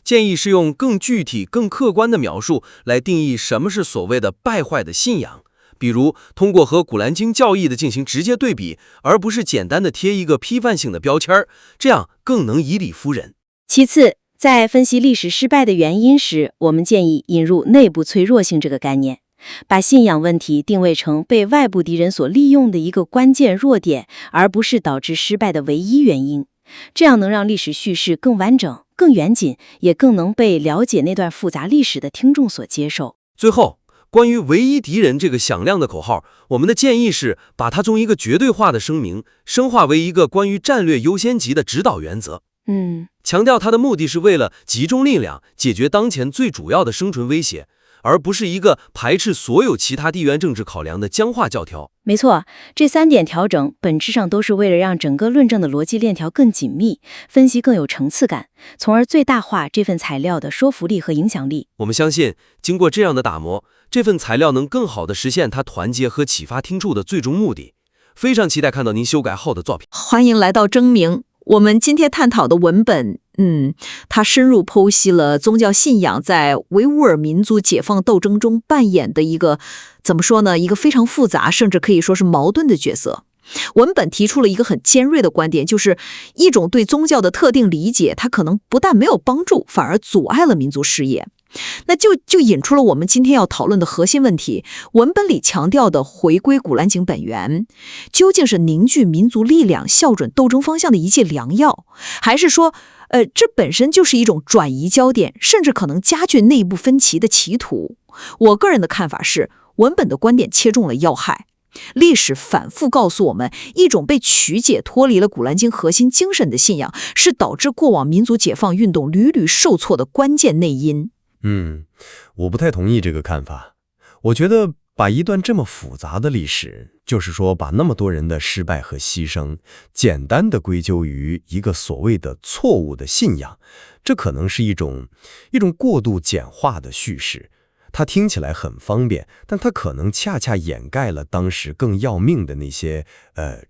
建议是用更具体、更客观的描述来定义什么是所谓的败坏的信仰，比如通过和古兰经教义的进行直接对比，而不是简单的贴一个批判性的标签，这样更能以理服人。其次，在分析历史失败的原因时，我们建议引入内部脆弱性这个概念，把信仰问题定位成被外部敌人所利用的一个关键弱点，而不是导致失败的唯一原因。这样能让历史叙事更完整、更严谨，也更能被了解那段复杂历史的听众所接受。最后，关于唯一敌人这个响亮的口号，我们的建议是把它从一个绝对化的声明，深化为一个关于战略优先级的指导原则。强调它的目的是为了集中力量解决当前最主要的生存威胁，而不是一个排斥所有其他地缘政治考量的僵化教条。没错，这3点调整本质上都是为了让整个论证的逻辑链条更紧密，分析更有层次感，从而最大化这份材料的说服力和影响力。我们相信，经过这样的打磨，这份材料能更好地实现它团结和启发听众的最终目的。非常期待看到您修改后的作品。欢迎来到争鸣。我们今天探讨的文本，它深入剖析了宗教信仰在维吾尔民族解放斗争中扮演的一个，怎么说呢，一个非常复杂，甚至可以说是矛盾的角色。文本提出了一个很尖锐的观点，就是一种对宗教的特定理解，它可能不但没有帮助，反而阻碍了民族事业。那就引出了我们今天要讨论的核心问题：文本里强调的回归古兰经本源，究竟是凝聚民族力量、校准斗争方向的一剂良药，还是说，这本身就是一种转移焦点，甚至可能加剧内部分歧的企图？我个人的看法是，文本的观点切中了要害。历史反复告诉我们，一种被曲解脱离了古兰经核心精神的信仰，是导致过往民族解放运动屡屡受挫的关键内因。我不太同意这个看法。我觉得把一段这么复杂的历史，就是说把那么多人的失败和牺牲，简单的归咎于一个所谓的错误的信仰，这可能是一种过度简化的叙事。它听起来很方便，但它可能恰恰掩盖了当时更要命的那些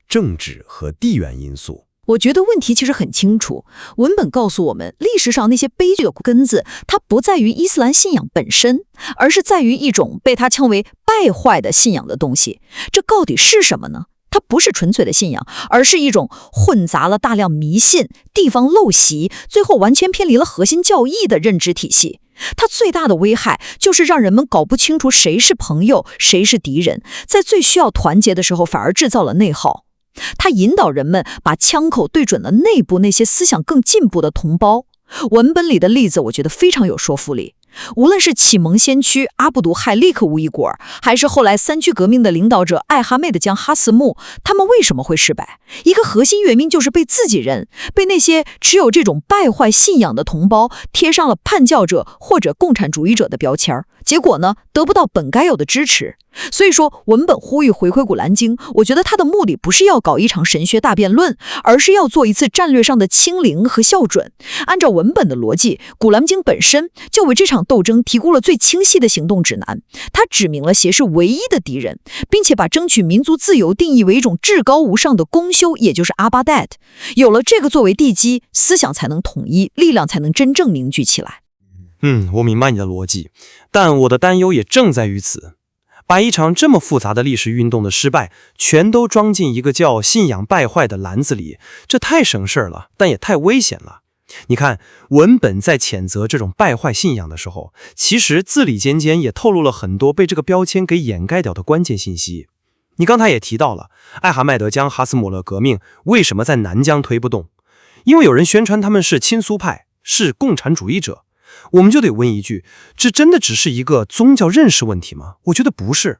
政治和地缘因素。我觉得问题其实很清楚，文本告诉我们，历史上那些悲剧的根子，它不在于伊斯兰信仰本身，而是在于一种被它称为败坏的信仰的东西。这到底是什么呢？它不是纯粹的信仰，而是一种混杂了大量迷信、地方陋习，最后完全偏离了核心教义的认知体系。它最大的危害就是让人们搞不清楚谁是朋友，谁是敌人，在最需要团结的时候反而制造了内耗。它引导人们把枪口对准了内部那些思想更进步的同胞。文本里的例子我觉得非常有说服力，无论是启蒙先驱阿卜杜亥利克乌伊古尔，还是后来三区革命的领导者艾哈迈德江哈斯木，他们为什么会失败？一个核心原因就是被自己人，被那些持有这种败坏信仰的同胞贴上了叛教者或者共产主义者的标签，结果呢，得不到本该有的支持。所以说，文本呼吁回归古兰经，我觉得它的目的不是要搞一场神学大辩论，而是要做一次战略上的清零和校准。按照文本的逻辑，古兰经本身就为这场斗争提供了最清晰的行动指南，它指明了邪是唯一的敌人，并且把争取民族自由定义为一种至高无上的公修，也就是阿巴代特。有了这个作为地基，思想才能统一，力量才能真正凝聚起来。我明白你的逻辑，但我的担忧也正在于此。把一场这么复杂的历史运动的失败，全都装进一个叫信仰败坏的篮子里，这太省事了，但也太危险了。你看，文本在谴责这种败坏信仰的时候，其实字里间也透露了很多被这个标签给掩盖掉的关键信息。你刚才也提到了，艾哈迈德江哈斯姆勒革命为什么在南疆推不动？因为有人宣传他们是亲苏派，是共产主义者。我们就得问一句，这真的只是一个宗教认识问题吗？我觉得不是，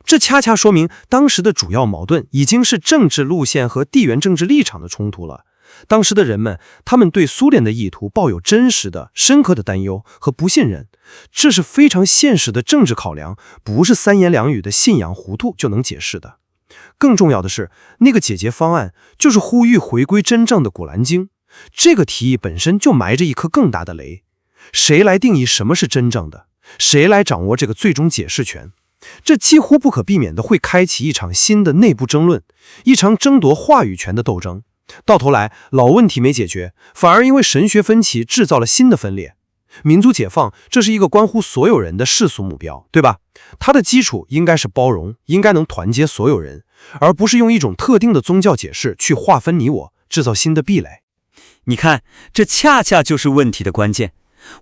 这恰恰说明当时的主要矛盾已经是政治路线和地缘政治立场的冲突了。当时的人们，他们对苏联的意图抱有真实的、深刻的担忧和不信任，这是非常现实的政治考量，不是三言两语的信仰糊涂就能解释的。更重要的是，那个解决方案就是呼吁回归真正的古兰经，这个提议本身就埋着一颗更大的雷。谁来定义什么是真正的？谁来掌握这个最终解释权？这几乎不可避免的会开启一场新的内部争论，一场争夺话语权的斗争。到头来，老问题没解决，反而因为神学分歧制造了新的分裂。民族解放，这是一个关乎所有人的世俗目标，对吧？它的基础应该是包容，应该能团结所有人，而不是用一种特定的宗教解释去划分你我，制造新的壁垒。你看，这恰恰就是问题的关键。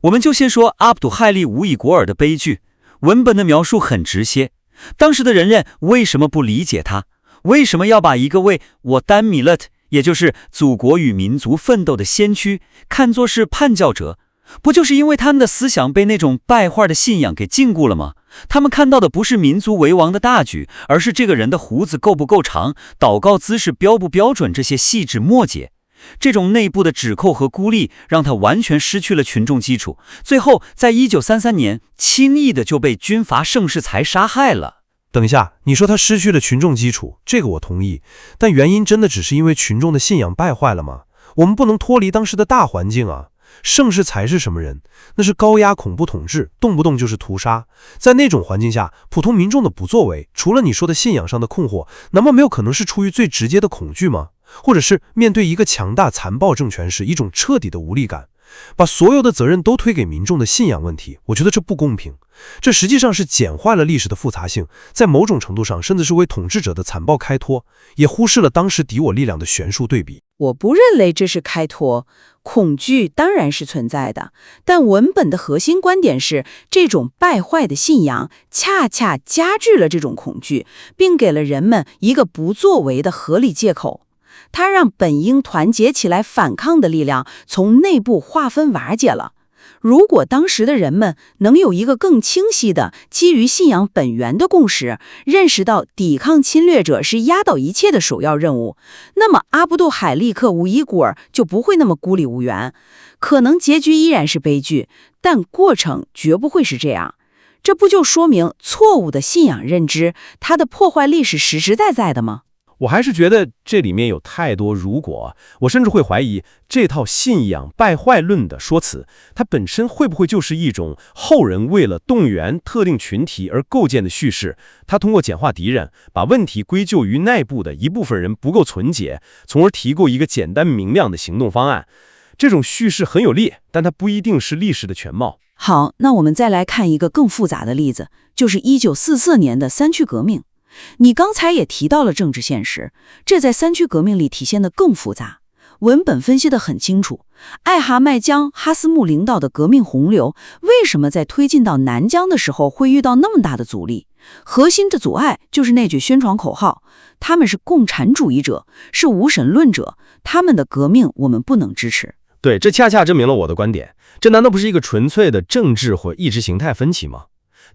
我们就先说阿卜杜亥利乌伊古尔的悲剧，文本的描述很直接。当时的人为什么不理解他？为什么要把一个为我丹米勒特，也就是祖国与民族奋斗的先驱，看作是叛教者？不就是因为他们的思想被那种败坏的信仰给禁锢了吗？他们看到的不是民族为王的大局，而是这个人的胡子够不够长，祷告姿势标不标准，这些细枝末节。这种内部的指控和孤立让他完全失去了群众基础，最后在1933年轻易的就被军阀盛世才杀害了。等一下，你说他失去了群众基础，这个我同意，但原因真的只是因为群众的信仰败坏了吗？我们不能脱离当时的大环境啊。盛世才是什么人？那是高压恐怖统治，动不动就是屠杀。在那种环境下，普通民众的不作为，除了你说的信仰上的困惑，难道没有可能是出于最直接的恐惧吗？或者是面对一个强大残暴政权时一种彻底的无力感，把所有的责任都推给民众的信仰问题，我觉得这不公平。这实际上是简化了历史的复杂性，在某种程度上甚至是为统治者的残暴开脱，也忽视了当时敌我力量的悬殊对比。我不认为这是开脱，恐惧当然是存在的，但文本的核心观点是，这种败坏的信仰恰恰加剧了这种恐惧，并给了人们一个不作为的合理借口。它让本应团结起来反抗的力量从内部划分瓦解了。如果当时的人们能有一个更清晰的基于信仰本源的共识，认识到抵抗侵略者是压倒一切的首要任务，那么阿卜杜海利克吴伊古尔就不会那么孤立无援。可能结局依然是悲剧，但过程绝不会是这样。这不就说明错误的信仰认知，它的破坏力是实实在在的吗？我还是觉得这里面有太多如果，我甚至会怀疑这套信仰败坏论的说辞，它本身会不会就是一种后人为了动员特定群体而构建的叙事？它通过简化敌人，把问题归咎于内部的一部分人不够纯洁，从而提供一个简单明亮的行动方案。这种叙事很有力，但它不一定是历史的全貌。好，那我们再来看一个更复杂的例子，就是1944年的三区革命。你刚才也提到了政治现实，这在三区革命里体现得更复杂。文本分析得很清楚，艾哈迈江哈斯木领导的革命洪流为什么在推进到南疆的时候会遇到那么大的阻力？核心的阻碍就是那句宣传口号，他们是共产主义者，是无神论者，他们的革命我们不能支持。对，这恰恰证明了我的观点，这难道不是一个纯粹的政治或意识形态分歧吗？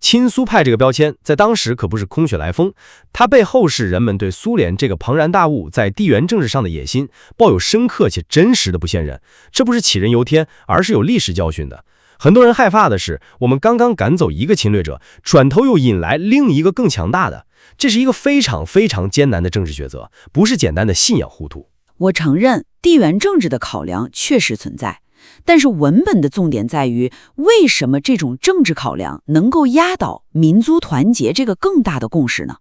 亲苏派这个标签在当时可不是空穴来风，它被后世人们对苏联这个庞然大物在地缘政治上的野心抱有深刻且真实的不信任，这不是杞人忧天，而是有历史教训的。很多人害怕的是，我们刚刚赶走一个侵略者，转头又引来另一个更强大的，这是一个非常非常艰难的政治抉择，不是简单的信仰糊涂。我承认地缘政治的考量确实存在，但是文本的重点在于，为什么这种政治考量能够压倒民族团结这个更大的共识呢？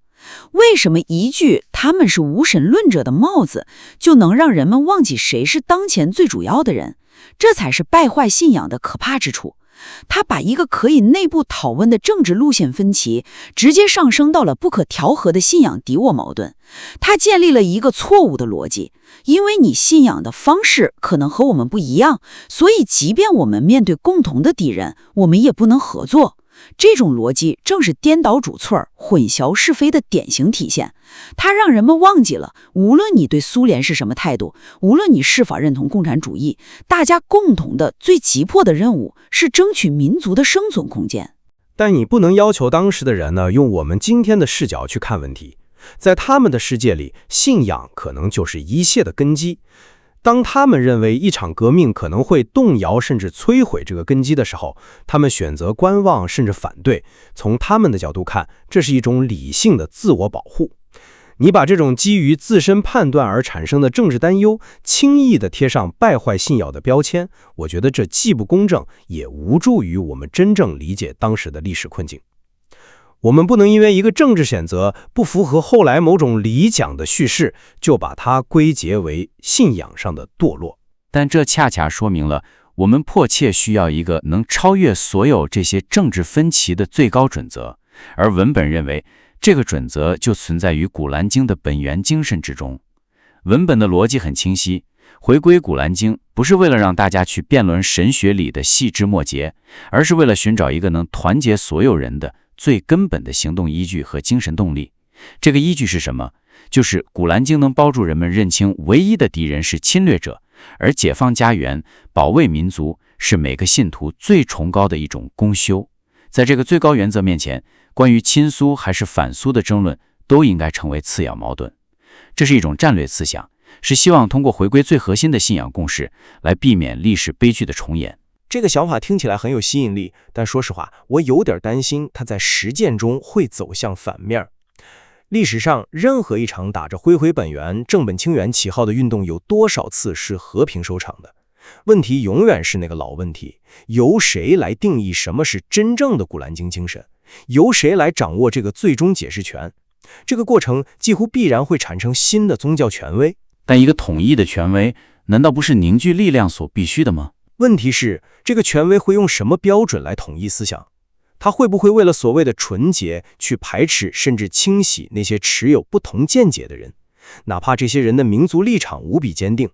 为什么一句他们是无神论者的帽子，就能让人们忘记谁是当前最主要的人？这才是败坏信仰的可怕之处。他把一个可以内部讨论的政治路线分歧，直接上升到了不可调和的信仰敌我矛盾。他建立了一个错误的逻辑，因为你信仰的方式可能和我们不一样，所以即便我们面对共同的敌人，我们也不能合作。这种逻辑正是颠倒主次、混淆是非的典型体现。它让人们忘记了，无论你对苏联是什么态度，无论你是否认同共产主义，大家共同的最急迫的任务是争取民族的生存空间。但你不能要求当时的人呢，用我们今天的视角去看问题。在他们的世界里，信仰可能就是一切的根基。当他们认为一场革命可能会动摇甚至摧毁这个根基的时候，他们选择观望甚至反对。从他们的角度看，这是一种理性的自我保护。你把这种基于自身判断而产生的政治担忧轻易地贴上败坏信仰的标签，我觉得这既不公正，也无助于我们真正理解当时的历史困境。我们不能因为一个政治选择不符合后来某种理讲的叙事，就把它归结为信仰上的堕落。但这恰恰说明了我们迫切需要一个能超越所有这些政治分歧的最高准则，而文本认为这个准则就存在于《古兰经》的本源精神之中。文本的逻辑很清晰，回归《古兰经》不是为了让大家去辩论神学里的细枝末节，而是为了寻找一个能团结所有人的最根本的行动依据和精神动力。这个依据是什么？就是《古兰经》能帮助人们认清唯一的敌人是侵略者，而解放家园、保卫民族是每个信徒最崇高的一种公修。在这个最高原则面前，关于亲苏还是反苏的争论都应该成为次要矛盾。这是一种战略思想，是希望通过回归最核心的信仰共识，来避免历史悲剧的重演。这个想法听起来很有吸引力，但说实话，我有点担心它在实践中会走向反面。历史上任何一场打着恢回本源、正本清源旗号的运动，有多少次是和平收场的？问题永远是那个老问题，由谁来定义什么是真正的古兰经精神？由谁来掌握这个最终解释权？这个过程几乎必然会产生新的宗教权威。但一个统一的权威，难道不是凝聚力量所必须的吗？问题是，这个权威会用什么标准来统一思想？他会不会为了所谓的纯洁去排斥甚至清洗那些持有不同见解的人？哪怕这些人的民族立场无比坚定，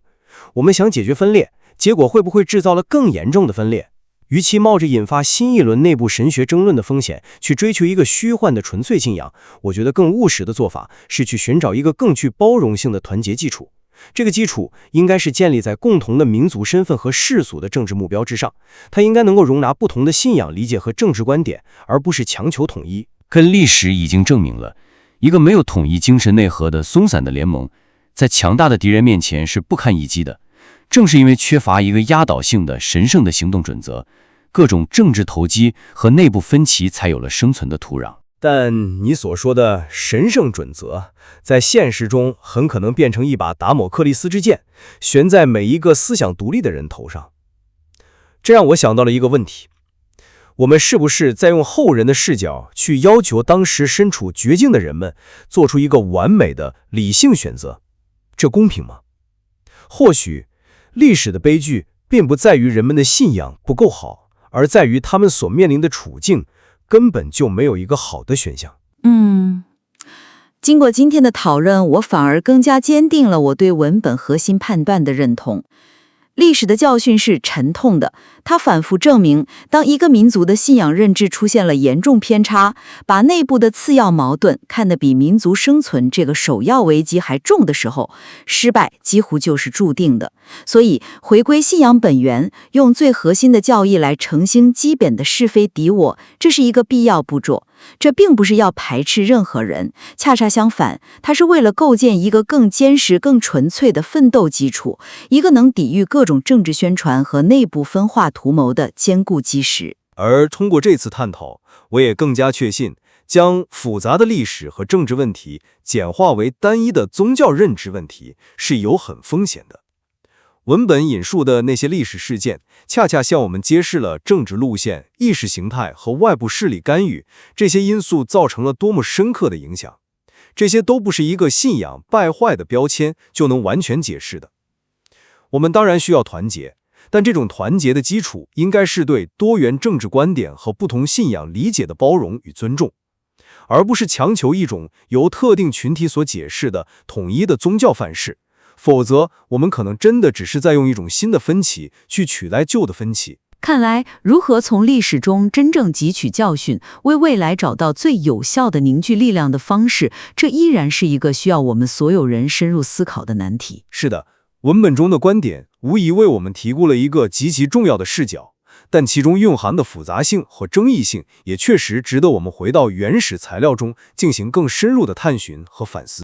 我们想解决分裂，结果会不会制造了更严重的分裂？与其冒着引发新一轮内部神学争论的风险去追求一个虚幻的纯粹信仰，我觉得更务实的做法是去寻找一个更具包容性的团结基础。这个基础应该是建立在共同的民族身份和世俗的政治目标之上，它应该能够容纳不同的信仰理解和政治观点，而不是强求统一。可历史已经证明了，一个没有统一精神内核的松散的联盟，在强大的敌人面前是不堪一击的。正是因为缺乏一个压倒性的神圣的行动准则，各种政治投机和内部分歧才有了生存的土壤。但你所说的神圣准则，在现实中很可能变成一把达摩克利斯之剑，悬在每一个思想独立的人头上。这让我想到了一个问题：我们是不是在用后人的视角去要求当时身处绝境的人们做出一个完美的理性选择？这公平吗？或许历史的悲剧并不在于人们的信仰不够好，而在于他们所面临的处境根本就没有一个好的选项。经过今天的讨论，我反而更加坚定了我对文本核心判断的认同。历史的教训是沉痛的，它反复证明，当一个民族的信仰认知出现了严重偏差，把内部的次要矛盾看得比民族生存这个首要危机还重的时候，失败几乎就是注定的。所以，回归信仰本源，用最核心的教义来澄清基本的是非敌我，这是一个必要步骤。这并不是要排斥任何人，恰恰相反，它是为了构建一个更坚实、更纯粹的奋斗基础，一个能抵御各种政治宣传和内部分化图谋的坚固基石。而通过这次探讨，我也更加确信，将复杂的历史和政治问题简化为单一的宗教认知问题是有很风险的。文本引述的那些历史事件，恰恰向我们揭示了政治路线、意识形态和外部势力干预这些因素造成了多么深刻的影响。这些都不是一个信仰败坏的标签就能完全解释的。我们当然需要团结，但这种团结的基础应该是对多元政治观点和不同信仰理解的包容与尊重，而不是强求一种由特定群体所解释的统一的宗教范式。否则，我们可能真的只是在用一种新的分歧去取代旧的分歧。看来，如何从历史中真正汲取教训，为未来找到最有效的凝聚力量的方式，这依然是一个需要我们所有人深入思考的难题。是的，文本中的观点无疑为我们提供了一个极其重要的视角，但其中蕴含的复杂性和争议性也确实值得我们回到原始材料中进行更深入的探寻和反思。